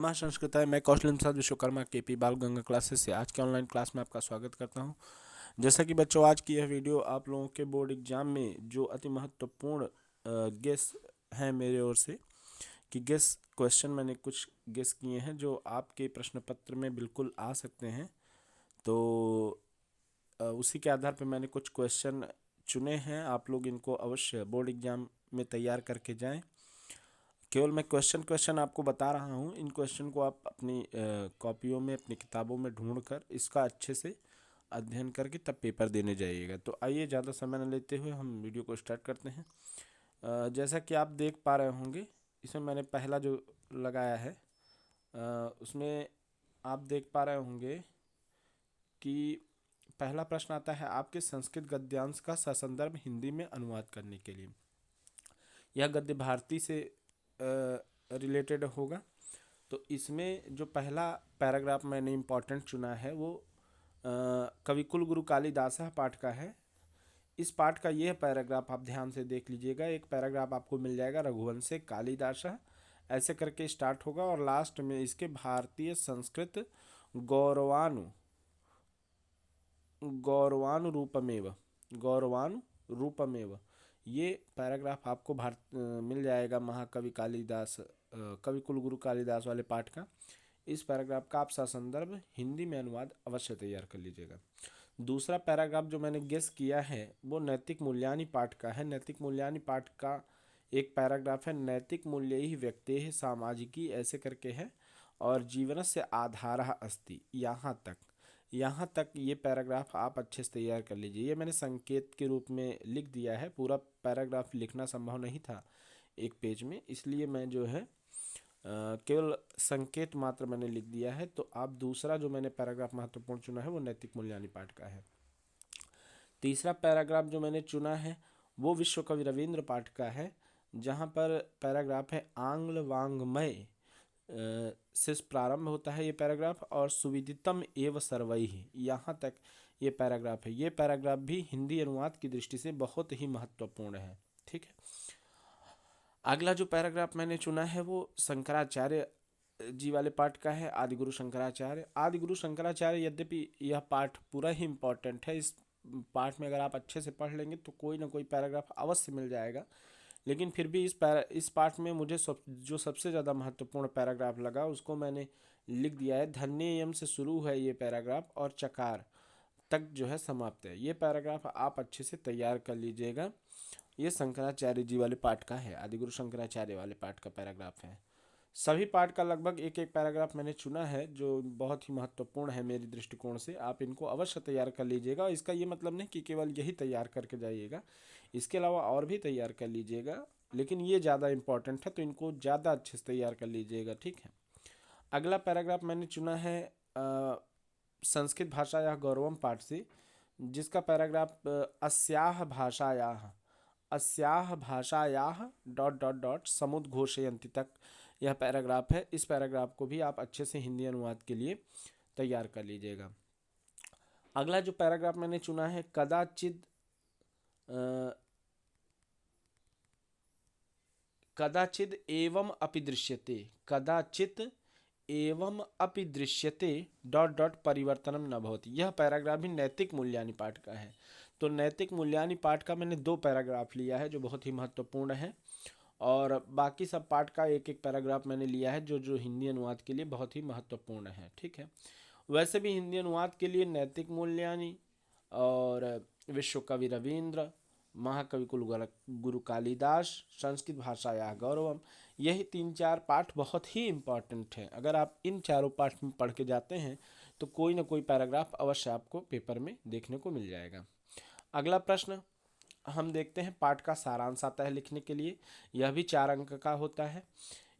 माँ संस्कृताय, मैं कौशल प्रसाद विश्वकर्मा केपी बाल गंगा क्लासेस से आज के ऑनलाइन क्लास में आपका स्वागत करता हूँ। जैसा कि बच्चों, आज की यह वीडियो आप लोगों के बोर्ड एग्जाम में जो अति महत्वपूर्ण गेस हैं मेरे ओर से, कि गेस क्वेश्चन मैंने कुछ गेस किए हैं जो आपके प्रश्न पत्र में बिल्कुल आ सकते हैं। तो उसी के आधार पर मैंने कुछ क्वेश्चन चुने हैं। आप लोग इनको अवश्य बोर्ड एग्जाम में तैयार करके जाएं। केवल मैं क्वेश्चन आपको बता रहा हूँ। इन क्वेश्चन को आप अपनी कॉपियों में, अपनी किताबों में ढूंढ कर इसका अच्छे से अध्ययन करके तब पेपर देने जाइएगा। तो आइए, ज़्यादा समय न लेते हुए हम वीडियो को स्टार्ट करते हैं। जैसा कि आप देख पा रहे होंगे, इसमें मैंने पहला जो लगाया है उसमें आप देख पा रहे होंगे कि पहला प्रश्न आता है, आपके संस्कृत गद्यांश का ससंदर्भ हिंदी में अनुवाद करने के लिए। यह गद्य भारती से रिलेटेड होगा। तो इसमें जो पहला पैराग्राफ मैंने इम्पोर्टेंट चुना है वो कविकुल गुरु कालिदास पाठ का है। इस पाठ का यह पैराग्राफ आप ध्यान से देख लीजिएगा। एक पैराग्राफ आपको मिल जाएगा, रघुवंशे कालिदास ऐसे करके स्टार्ट होगा और लास्ट में इसके भारतीय संस्कृत गौरवानु गौरवानु रूपमेव गौरवानु रूपमेव ये पैराग्राफ आपको मिल जाएगा महाकवि कालिदास, कवि कुलगुरु कालिदास वाले पाठ का। इस पैराग्राफ का आप ससंदर्भ हिंदी में अनुवाद अवश्य तैयार कर लीजिएगा। दूसरा पैराग्राफ जो मैंने गेस किया है वो नैतिक मूल्यानि पाठ का है। नैतिक मूल्यानि पाठ का एक पैराग्राफ है, नैतिक मूल्यैः व्यक्तेः सामाजिकी ऐसे करके है, और जीवनस्य आधारः अस्ति। यहाँ तक ये पैराग्राफ आप अच्छे से तैयार कर लीजिए। ये मैंने संकेत के रूप में लिख दिया है, पूरा पैराग्राफ लिखना संभव नहीं था एक पेज में, इसलिए मैं जो है केवल संकेत मात्र मैंने लिख दिया है। तो आप दूसरा जो मैंने पैराग्राफ महत्वपूर्ण चुना है वो नैतिक मूल्यानि पाठ का है। तीसरा पैराग्राफ जो मैंने चुना है वो विश्व कवि रविंद्र पाठ का है, जहाँ पर पैराग्राफ है आंग्ल वाङ्मय से प्रारंभ होता है ये पैराग्राफ, और सुविदितम एव सर्वैः, यहाँ तक ये पैराग्राफ है। ये पैराग्राफ भी हिंदी अनुवाद की दृष्टि से बहुत ही महत्वपूर्ण है। ठीक है। अगला जो पैराग्राफ मैंने चुना है वो शंकराचार्य जी वाले पाठ का है, आदिगुरु शंकराचार्य। आदिगुरु शंकराचार्य, यद्यपि यह पाठ पूरा ही इम्पोर्टेंट है, इस पाठ में अगर आप अच्छे से पढ़ लेंगे तो कोई ना कोई पैराग्राफ अवश्य मिल जाएगा, लेकिन फिर भी इस पाठ में मुझे जो सबसे ज़्यादा महत्वपूर्ण पैराग्राफ लगा उसको मैंने लिख दिया है। धन्ययम से शुरू है ये पैराग्राफ और चकार तक जो है समाप्त है। ये पैराग्राफ आप अच्छे से तैयार कर लीजिएगा। ये शंकराचार्य जी वाले पाठ का है, आदिगुरु शंकराचार्य वाले पाठ का पैराग्राफ है। सभी पाठ का लगभग एक एक पैराग्राफ मैंने चुना है जो बहुत ही महत्वपूर्ण है मेरी दृष्टिकोण से। आप इनको अवश्य तैयार कर लीजिएगा। इसका ये मतलब नहीं कि केवल यही तैयार करके जाइएगा, इसके अलावा और भी तैयार कर लीजिएगा, लेकिन ये ज़्यादा इंपॉर्टेंट है तो इनको ज़्यादा अच्छे से तैयार कर लीजिएगा। ठीक है। अगला पैराग्राफ मैंने चुना है संस्कृत भाषा या गौरवम पाठ से, जिसका पैराग्राफ अस्याह भाषायाः डॉट डॉट डॉट समुद्घोषयन्ति तक यह पैराग्राफ है। इस पैराग्राफ को भी आप अच्छे से हिंदी अनुवाद के लिए तैयार कर लीजिएगा। अगला जो पैराग्राफ मैंने चुना है, कदाचिद एवं अपि दृश्यते डॉट डॉट परिवर्तनम न भवति। यह पैराग्राफ भी नैतिक मूल्यानि पाठ का है। तो नैतिक मूल्यानि पाठ का मैंने 2 पैराग्राफ लिया है जो बहुत ही महत्वपूर्ण है, और बाकी सब पाठ का एक एक पैराग्राफ मैंने लिया है जो जो हिंदी अनुवाद के लिए बहुत ही महत्वपूर्ण है। ठीक है। वैसे भी हिंदी अनुवाद के लिए नैतिक मूल्यानि और विश्व कवि रविंद्र, महाकवि कुल गुरु कालिदास, संस्कृत भाषा या गौरवम, यही 3-4 पाठ बहुत ही इम्पॉर्टेंट हैं। अगर आप इन चारों पाठ में पढ़ के जाते हैं तो कोई ना कोई पैराग्राफ अवश्य आपको पेपर में देखने को मिल जाएगा। अगला प्रश्न हम देखते हैं। पाठ का सारांश आता है लिखने के लिए, यह भी 4 अंक का होता है।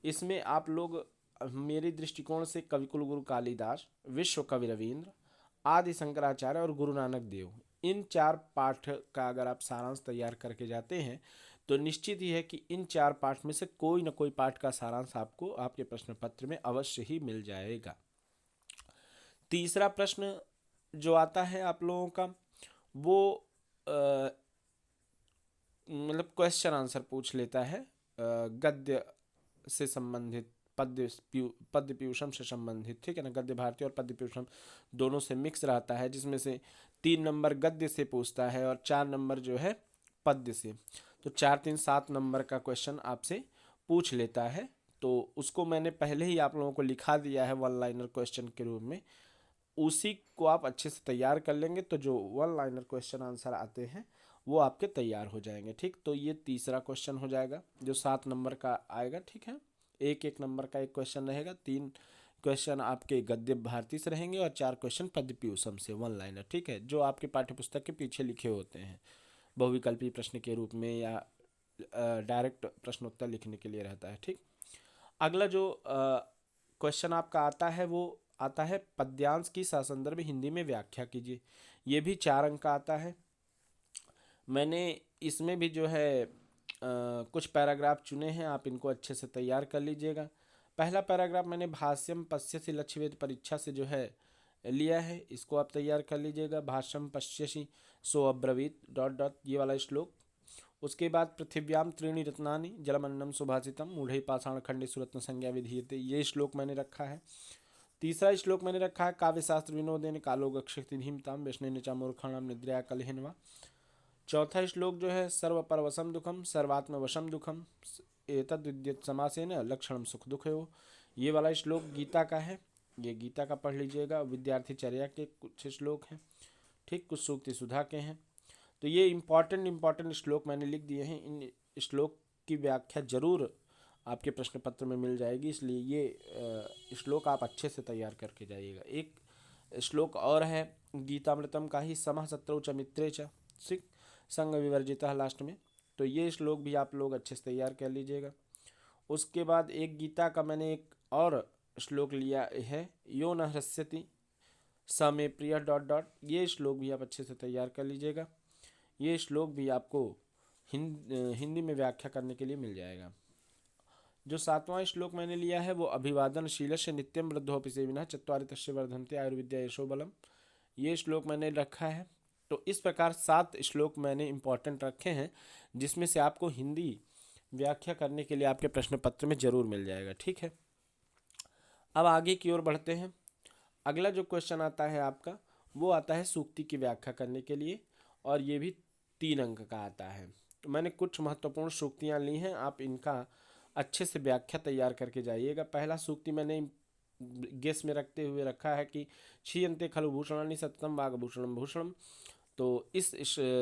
इसमें आप लोग मेरे दृष्टिकोण से कविकुल गुरु कालिदास, विश्व कवि रविंद्र, आदि शंकराचार्य और गुरु नानक देव, इन 4 पाठ का अगर आप सारांश तैयार करके जाते हैं तो निश्चित ही है कि इन 4 पाठ में से कोई ना कोई पाठ का सारांश आपको आपके प्रश्न पत्र में अवश्य ही मिल जाएगा। तीसरा प्रश्न जो आता है आप लोगों का वो मतलब क्वेश्चन आंसर पूछ लेता है, गद्य से संबंधित पद्य पीयूषम से संबंधित, ठीक है ना। गद्य भारती और पद्य पीयूषम दोनों से मिक्स रहता है, जिसमें से 3 नंबर गद्य से पूछता है और 4 नंबर जो है पद्य से। तो 4 3 7 नंबर का क्वेश्चन आपसे पूछ लेता है। तो उसको मैंने पहले ही आप लोगों को लिखा दिया है वन लाइनर क्वेश्चन के रूप में, उसी को आप अच्छे से तैयार कर लेंगे तो जो वन लाइनर क्वेश्चन आंसर आते हैं वो आपके तैयार हो जाएंगे, ठीक। तो ये तीसरा क्वेश्चन हो जाएगा जो 7 नंबर का आएगा, ठीक है। एक एक नंबर का एक क्वेश्चन रहेगा, 3 क्वेश्चन आपके गद्य भारती से रहेंगे और 4 क्वेश्चन पद्य पीयूषम से वन लाइनर, ठीक है, जो आपके पाठ्यपुस्तक के पीछे लिखे होते हैं बहुविकल्पी प्रश्न के रूप में या डायरेक्ट प्रश्नोत्तर लिखने के लिए रहता है, ठीक। अगला जो क्वेश्चन आपका आता है वो आता है पद्यांश की ससंदर्भ हिंदी में व्याख्या कीजिए। ये भी 4 अंक का आता है। मैंने इसमें भी जो है कुछ पैराग्राफ चुने हैं, आप इनको अच्छे से तैयार कर लीजिएगा। पहला पैराग्राफ मैंने भाष्यम पश्यसि लक्ष्यवेद परीक्षा से जो है लिया है, इसको आप तैयार कर लीजिएगा। भाष्यम पश्यसि सो अब्रवीत डॉट डॉट ये वाला श्लोक। उसके बाद पृथिव्याम त्रीणि रत्नानि जलमन्नम सुभाषितम मूढ़ै पाषाण खंडेषु रत्न संज्ञा विधीयते, ये श्लोक मैंने रखा है। तीसरा श्लोक मैंने रखा है काव्यशास्त्र विनोदेन कालो गक्षति धीमताम वैष्णेन च मूर्खाणाम निद्रया कलहिन्वा। चौथा श्लोक जो है सर्वपरवशम दुखम सर्वात्मवशम दुखम एतद् विद्यत समासेन लक्षणम सुख दुख हो, ये वाला श्लोक गीता का है, ये गीता का पढ़ लीजिएगा। विद्यार्थी चर्या के कुछ श्लोक हैं, ठीक, कुछ सूक्ति सुधा के हैं। तो ये इम्पॉर्टेंट श्लोक मैंने लिख दिए हैं। इन श्लोक की व्याख्या जरूर आपके प्रश्न पत्र में मिल जाएगी, इसलिए ये श्लोक आप अच्छे से तैयार करके जाइएगा। एक श्लोक और है गीतामृतम का ही समः शत्रौ च मित्रे च सिक संग विवर्जितः लास्ट में, तो ये श्लोक भी आप लोग अच्छे से तैयार कर लीजिएगा। उसके बाद एक गीता का मैंने एक और श्लोक लिया है यो न हृष्यति स मे प्रिय डॉट डॉट, ये श्लोक भी आप अच्छे से तैयार कर लीजिएगा। ये श्लोक भी आपको हिंदी में व्याख्या करने के लिए मिल जाएगा। जो 7वां श्लोक मैंने लिया है वो अभिवादनशीलस्य नित्यम वृद्धोपि सेविनः चत्वारि तस्य वर्धन्ते आयुर्विद्या यशो बलम, ये श्लोक मैंने रखा है। तो इस प्रकार 7 श्लोक मैंने इंपॉर्टेंट रखे हैं, जिसमें से आपको हिंदी व्याख्या करने के लिए आपके प्रश्न पत्र में जरूर मिल जाएगा, ठीक है। अब आगे की ओर बढ़ते हैं। अगला जो क्वेश्चन आता है आपका वो आता है सूक्ति की व्याख्या करने के लिए, और ये भी 3 अंक का आता है। मैंने कुछ महत्वपूर्ण सूक्तियाँ ली हैं, आप इनका अच्छे से व्याख्या तैयार करके जाइएगा। पहला सूक्ति मैंने गेस में रखते हुए रखा है कि क्षीयन्ते खलु भूषणानि सततम वागभूषणम भूषणम, तो इस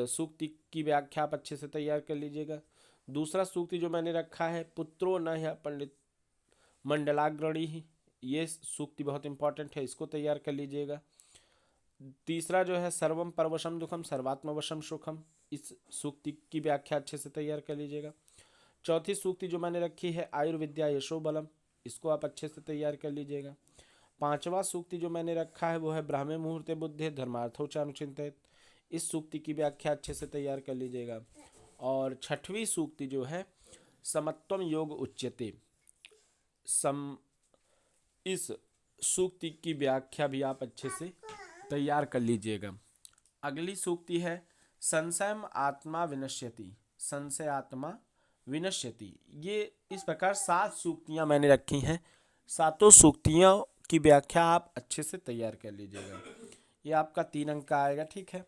सूक्ति की व्याख्या आप अच्छे से तैयार कर लीजिएगा। दूसरा सूक्ति जो मैंने रखा है पुत्रो न ह्य पंडित मंडलाग्रणी ही, ये सूक्ति बहुत इंपॉर्टेंट है, इसको तैयार कर लीजिएगा। तीसरा जो है सर्वम परवशम दुखम सर्वात्मवशम सुखम, इस सूक्ति की व्याख्या अच्छे से तैयार कर लीजिएगा। चौथी सूक्ति जो मैंने रखी है आयुर्विद्या यशो बलम, इसको आप अच्छे से तैयार कर लीजिएगा। 5वां सूक्ति जो मैंने रखा है वो है ब्राह्मे मुहूर्ते बुद्धे धर्मार्थो च अनुचिंतित, इस सूक्ति की व्याख्या अच्छे से तैयार कर लीजिएगा। और 6वीं सूक्ति जो है समत्वम योग उच्यते, इस सूक्ति की व्याख्या भी आप अच्छे से तैयार कर लीजिएगा। अगली सूक्ति है संशयम आत्मा विनश्यति, संशय आत्मा विनश्यति, ये इस प्रकार 7 सूक्तियाँ मैंने रखी हैं। 7 सूक्तियों की व्याख्या आप अच्छे से तैयार कर लीजिएगा। ये आपका 3 अंक का आएगा, ठीक है।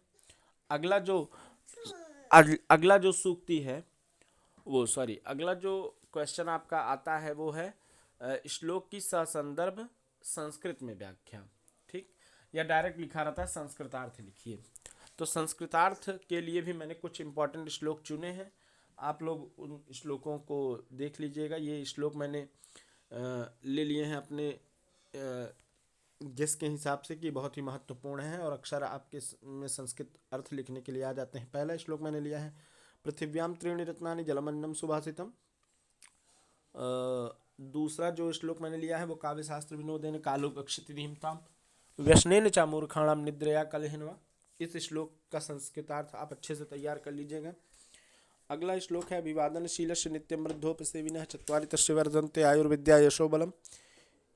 अगला जो सूक्ति है अगला जो क्वेश्चन आपका आता है वो है श्लोक की ससंदर्भ संस्कृत में व्याख्या, ठीक, या डायरेक्ट लिखा रहता है संस्कृतार्थ लिखिए। तो संस्कृतार्थ के लिए भी मैंने कुछ इंपॉर्टेंट श्लोक चुने हैं, आप लोग उन श्लोकों को देख लीजिएगा। ये श्लोक मैंने ले लिए हैं अपने जिसके हिसाब से कि बहुत ही महत्वपूर्ण है और अक्सर आपके में संस्कृत अर्थ लिखने के लिए आ जाते हैं। पहला श्लोक मैंने लिया है पृथिव्याम त्रीणि रत्नानि जलमन्नम सुभाषितम। दूसरा जो श्लोक मैंने लिया है वो काव्यशास्त्र विनोदेन कालो गक्षति धीमताम व्यसनेन च मूर्खाणाम निद्रया कलहिन्वा, इस श्लोक का संस्कृतार्थ आप अच्छे से तैयार कर लीजिएगा। अगला श्लोक है अभिवादनशीलस्य नित्यम वृद्धोपि सेविनः चत्वारि तस्य वर्धन्ते आयुर्विद्या यशो बलम,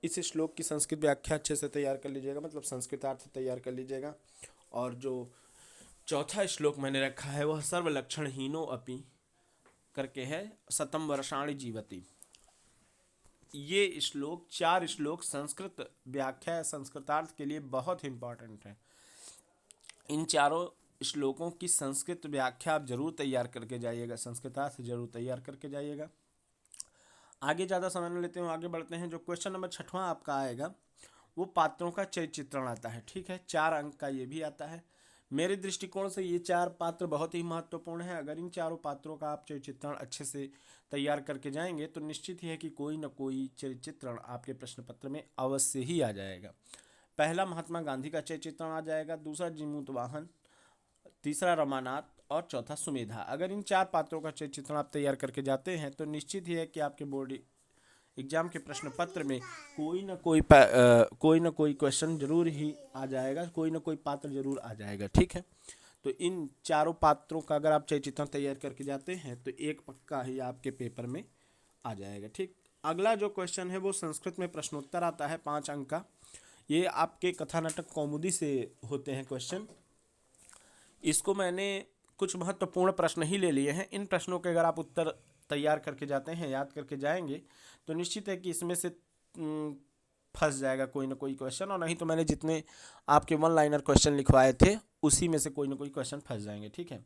इस श्लोक की संस्कृत व्याख्या अच्छे से तैयार कर लीजिएगा, मतलब संस्कृतार्थ तैयार कर लीजिएगा। और जो चौथा श्लोक मैंने रखा है वह सर्वलक्षणहीनो अपि करके है शतम वर्षाणि जीवति, ये श्लोक, 4 श्लोक संस्कृत व्याख्या, संस्कृतार्थ के लिए बहुत ही इंपॉर्टेंट है। इन चारों श्लोकों की संस्कृत व्याख्या आप जरूर तैयार करके जाइएगा, संस्कृतार्थ जरूर तैयार करके जाइएगा। आगे ज़्यादा समय न लेते हैं, आगे बढ़ते हैं। जो क्वेश्चन नंबर 6वां आपका आएगा वो पात्रों का चरित्र चित्रण आता है। ठीक है, 4 अंक का ये भी आता है। मेरे दृष्टिकोण से ये 4 पात्र बहुत ही महत्वपूर्ण है। अगर इन चारों पात्रों का आप चरित्र चित्रण अच्छे से तैयार करके जाएंगे तो निश्चित ही है कि कोई ना कोई चरित्र चित्रण आपके प्रश्न पत्र में अवश्य ही आ जाएगा। पहला महात्मा गांधी का चरित्र चित्रण आ जाएगा, दूसरा जीमूत वाहन, तीसरा रमानाथ और चौथा सुमेधा। अगर इन 4 पात्रों का चरित्र चित्रण आप तैयार करके जाते हैं तो निश्चित ही है कि आपके बोर्ड एग्जाम के प्रश्न पत्र में कोई ना कोई क्वेश्चन जरूर ही आ जाएगा, कोई ना कोई पात्र जरूर आ जाएगा। ठीक है, तो इन चारों पात्रों का अगर आप चरित्र चित्रण तैयार करके जाते हैं तो एक पक्का ही आपके पेपर में आ जाएगा। ठीक, अगला जो क्वेश्चन है वो संस्कृत में प्रश्नोत्तर आता है 5 अंक का। ये आपके कथा नाटक कौमुदी से होते हैं क्वेश्चन। इसको मैंने कुछ महत्वपूर्ण प्रश्न ही ले लिए हैं। इन प्रश्नों के अगर आप उत्तर तैयार करके जाते हैं, याद करके जाएंगे तो निश्चित है कि इसमें से फंस जाएगा कोई ना कोई क्वेश्चन, और नहीं तो मैंने जितने आपके 1 लाइनर क्वेश्चन लिखवाए थे उसी में से कोई ना कोई क्वेश्चन फंस जाएंगे। ठीक है,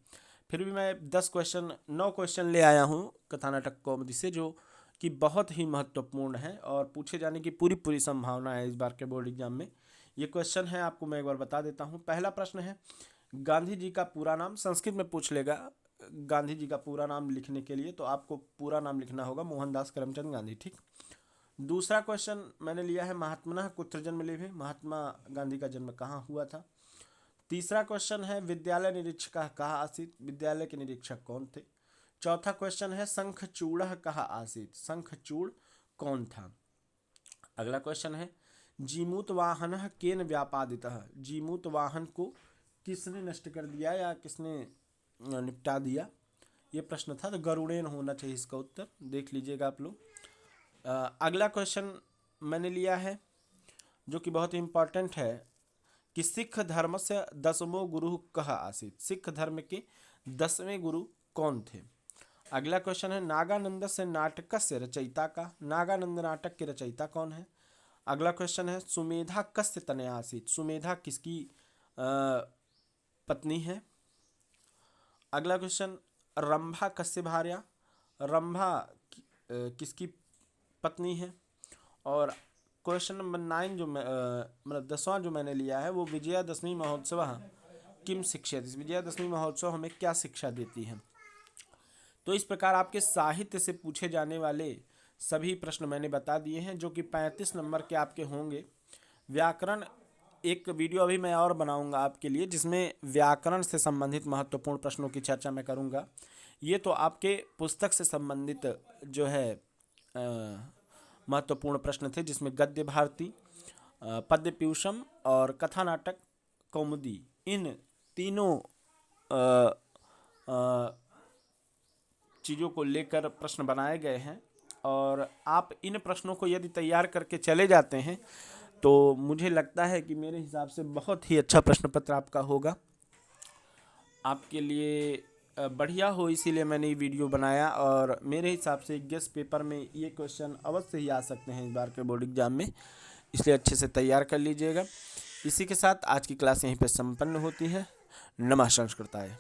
फिर भी मैं 9 क्वेश्चन ले आया हूँ कथा नाटक कॉमेडी से, जो कि बहुत ही महत्वपूर्ण है और पूछे जाने की पूरी संभावना है इस बार के बोर्ड एग्जाम में। ये क्वेश्चन है, आपको मैं एक बार बता देता हूँ। पहला प्रश्न है, गांधी जी का पूरा नाम, संस्कृत में पूछ लेगा। गांधी जी का पूरा नाम लिखने के लिए तो आपको पूरा नाम लिखना होगा मोहनदास करमचंद गांधी। ठीक, दूसरा क्वेश्चन मैंने लिया है, महात्मनः कुत्र जन्म लेभे, महात्मा गांधी का जन्म कहाँ हुआ था। तीसरा क्वेश्चन है, विद्यालय निरीक्षक कहाँ आसीत, विद्यालय के निरीक्षक कौन थे। चौथा क्वेश्चन है, शंखचूड़ कहाँ आसीत, शंखचूड़ कौन था। अगला क्वेश्चन है, जीमूत वाहन केन व्यापादितः, जीमूत वाहन को किसने नष्ट कर दिया या किसने निपटा दिया, ये प्रश्न था। तो गरुड़ेन होना चाहिए इसका उत्तर, देख लीजिएगा आप लोग। अगला क्वेश्चन मैंने लिया है जो कि बहुत ही इंपॉर्टेंट है कि सिख धर्म से 10वां गुरु कहाँ आसीत, सिख धर्म के 10वें गुरु कौन थे। अगला क्वेश्चन है, नागानंद से नाटक से रचयिता का, नागानंद नाटक के रचयिता कौन है। अगला क्वेश्चन है, सुमेधा कस्य तनया आसीत, सुमेधा किसकी पत्नी है। अगला क्वेश्चन, रंभा कस्य भार्या, रंभा किसकी पत्नी है। और क्वेश्चन नंबर 9 जो मतलब 10वां जो मैंने लिया है वो, विजयादशमी महोत्सव किम शिक्षयति, विजयादशमी महोत्सव हमें क्या शिक्षा देती है। तो इस प्रकार आपके साहित्य से पूछे जाने वाले सभी प्रश्न मैंने बता दिए हैं, जो कि 35 नंबर के आपके होंगे। व्याकरण एक वीडियो अभी मैं और बनाऊंगा आपके लिए, जिसमें व्याकरण से संबंधित महत्वपूर्ण प्रश्नों की चर्चा मैं करूंगा। ये तो आपके पुस्तक से संबंधित जो है महत्वपूर्ण प्रश्न थे, जिसमें गद्य भारती, पद्य पीयूषम और कथा नाटक कौमुदी, इन तीनों चीज़ों को लेकर प्रश्न बनाए गए हैं। और आप इन प्रश्नों को यदि तैयार करके चले जाते हैं तो मुझे लगता है कि मेरे हिसाब से बहुत ही अच्छा प्रश्न पत्र आपका होगा, आपके लिए बढ़िया हो, इसीलिए मैंने ये वीडियो बनाया। और मेरे हिसाब से गेस्ट पेपर में ये क्वेश्चन अवश्य ही आ सकते हैं इस बार के बोर्ड एग्जाम में, इसलिए अच्छे से तैयार कर लीजिएगा। इसी के साथ आज की क्लास यहीं पर संपन्न होती है। नमः संस्कृताय।